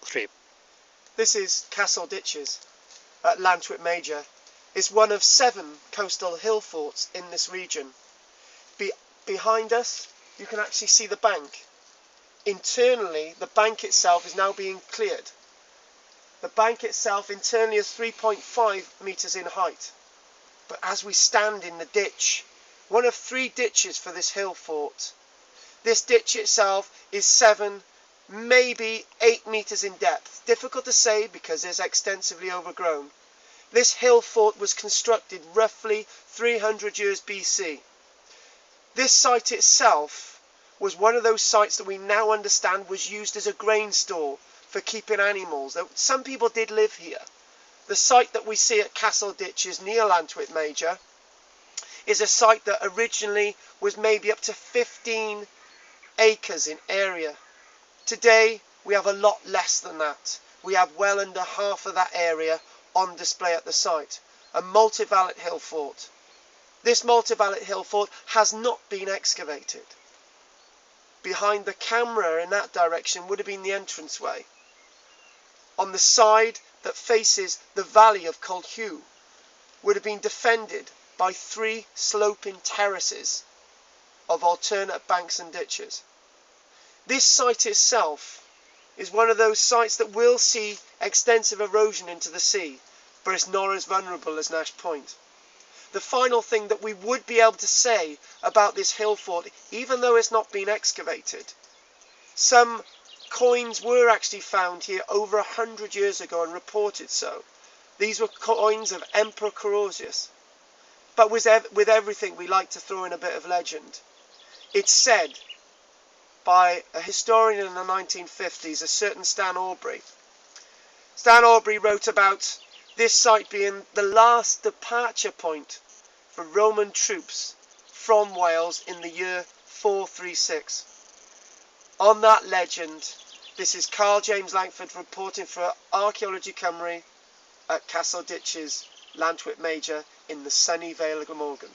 trip. This is Castle Ditches at Llantwit Major. It's one of 7 coastal hill forts in this region. Behind us, you can actually see the bank. Internally, the bank itself is now being cleared. The bank itself internally is 3.5 metres in height. But as we stand in the ditch, one of 3 ditches for this hill fort, this ditch itself is 7, maybe 8 metres in depth. Difficult to say because it's extensively overgrown. This hill fort was constructed roughly 300 years BC. This site itself was one of those sites that we now understand was used as a grain store for keeping animals. Some people did live here. The site that we see at Castle Ditches near Llantwit Major is a site that originally was maybe up to 15 acres in area. Today we have a lot less than that. We have well under half of that area on display at the site. A multivalent hill fort. This multivalent hill fort has not been excavated. Behind the camera in that direction would have been the entranceway. On the side that faces the valley of Culhwch would have been defended by 3 sloping terraces of alternate banks and ditches. This site itself is one of those sites that will see extensive erosion into the sea, but it's not as vulnerable as Nash Point. The final thing that we would be able to say about this hill fort, even though it's not been excavated, some coins were actually found here over 100 years ago and reported so. These were coins of Emperor Carausius. But with everything, we like to throw in a bit of legend. It's said by a historian in the 1950s, a certain Stan Aubrey. Stan Aubrey wrote about this site being the last departure point for Roman troops from Wales in the year 436. On that legend, this is Karl-James Langford reporting for Archaeology Cymru at Castle Ditches, Llantwit Major in the sunny Vale of Glamorgan.